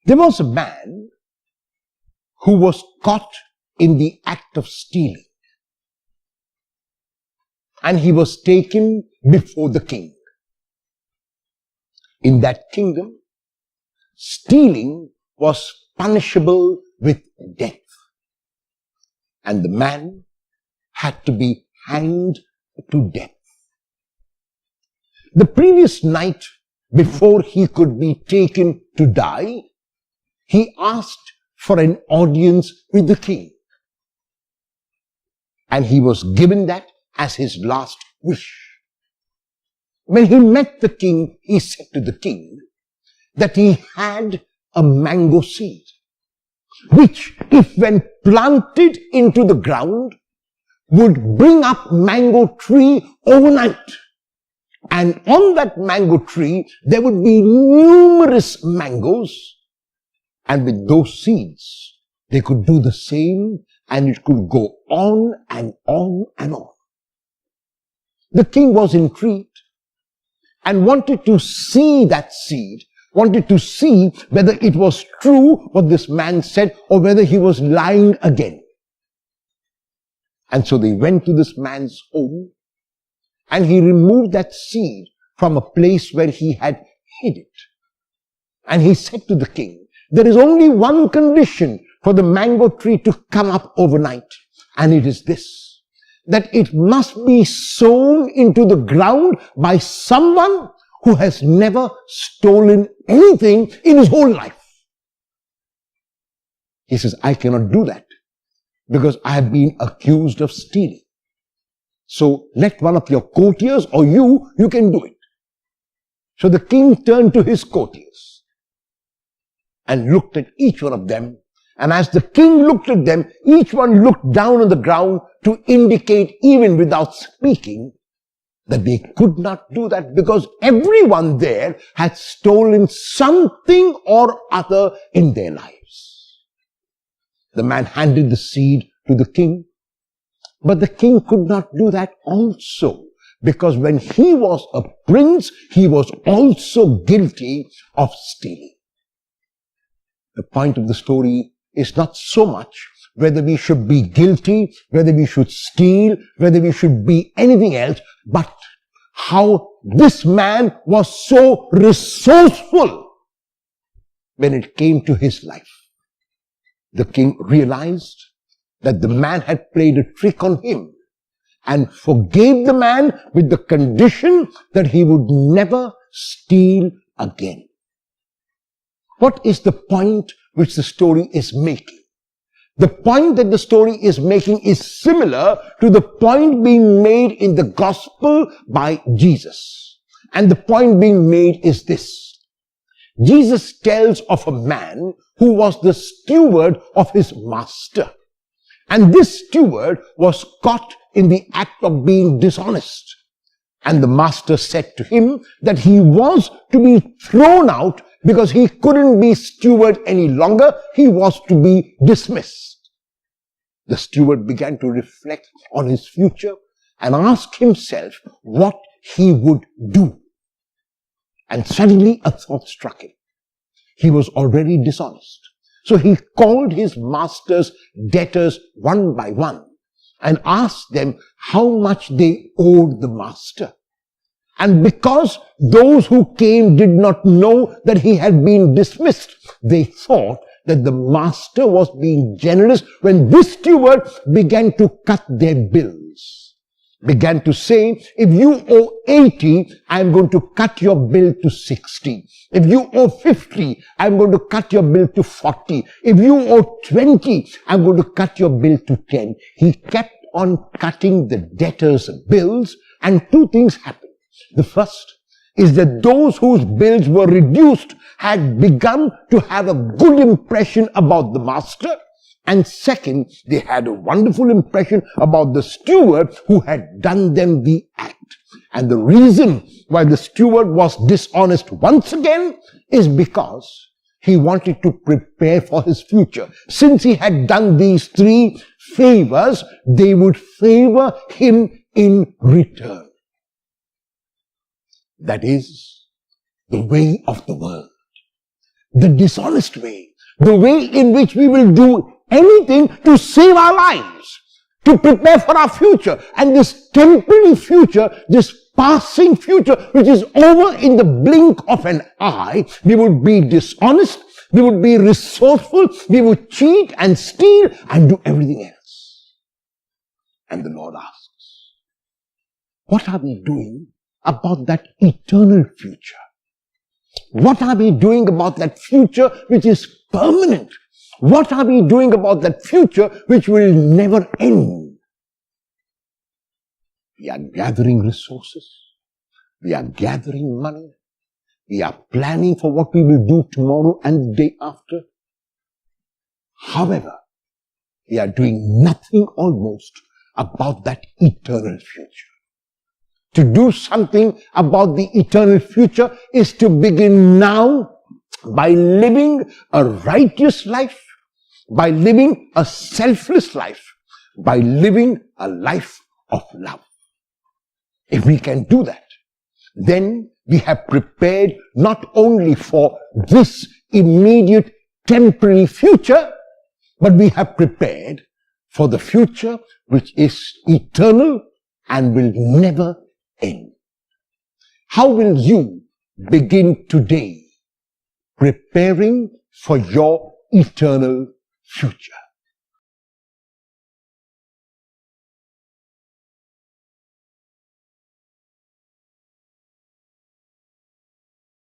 There was a man who was caught in the act of stealing, and he was taken before the king. In that kingdom, stealing was punishable with death, and the man had to be hanged to death. The previous night, before he could be taken to die, he asked for an audience with the king, and he was given that as his last wish. When he met the king, he said to the king that he had a mango seed, which, if when planted into the ground, would bring up mango tree overnight. And on that mango tree, there would be numerous mangoes. And with those seeds, they could do the same, and it could go on and on and on. The king was intrigued and wanted to see that seed, wanted to see whether it was true what this man said or whether he was lying again. And so they went to this man's home, and he removed that seed from a place where he had hid it. And he said to the king, there is only one condition for the mango tree to come up overnight, and it is this, that it must be sown into the ground by someone who has never stolen anything in his whole life. He says, I cannot do that because I have been accused of stealing. So let one of your courtiers or you can do it. So the king turned to his courtiers and looked at each one of them. And as the king looked at them, each one looked down on the ground to indicate, even without speaking, that they could not do that because everyone there had stolen something or other in their lives. The man handed the seed to the king, but the king could not do that also, because when he was a prince, he was also guilty of stealing. The point of the story is not so much whether we should be guilty, whether we should steal, whether we should be anything else, but how this man was so resourceful when it came to his life. The king realized that the man had played a trick on him and forgave the man with the condition that he would never steal again. What is the point which the story is making? The point that the story is making is similar to the point being made in the gospel by Jesus. And the point being made is this. Jesus tells of a man who was the steward of his master. And this steward was caught in the act of being dishonest. And the master said to him that he was to be thrown out because he couldn't be steward any longer. He was to be dismissed. The steward began to reflect on his future and ask himself what he would do. And suddenly a thought struck him. He was already dishonest. So he called his master's debtors one by one and asked them how much they owed the master. And because those who came did not know that he had been dismissed, they thought that the master was being generous when this steward began to cut their bills. Began to say, if you owe 80, I'm going to cut your bill to 60. If you owe 50, I'm going to cut your bill to 40. If you owe 20, I'm going to cut your bill to 10. He kept on cutting the debtors' bills, and two things happened. The first is that those whose bills were reduced had begun to have a good impression about the master. And second, they had a wonderful impression about the steward who had done them the act. And the reason why the steward was dishonest once again is because he wanted to prepare for his future. Since he had done these three favors, they would favor him in return. That is the way of the world. the dishonest way, the way in which we will do anything to save our lives, to prepare for our future. And this temporary future, this passing future, which is over in the blink of an eye, we would be dishonest, we would be resourceful, we would cheat and steal and do everything else. And the Lord asks, what are we doing about that eternal future? What are we doing about that future which is permanent? What are we doing about that future which will never end? We are gathering resources. We are gathering money. We are planning for what we will do tomorrow and the day after. However, we are doing nothing almost about that eternal future. To do something about the eternal future is to begin now by living a righteous life, by living a selfless life, by living a life of love. If we can do that, then we have prepared not only for this immediate temporary future, but we have prepared for the future which is eternal and will never end. How will you begin today preparing for your eternal future?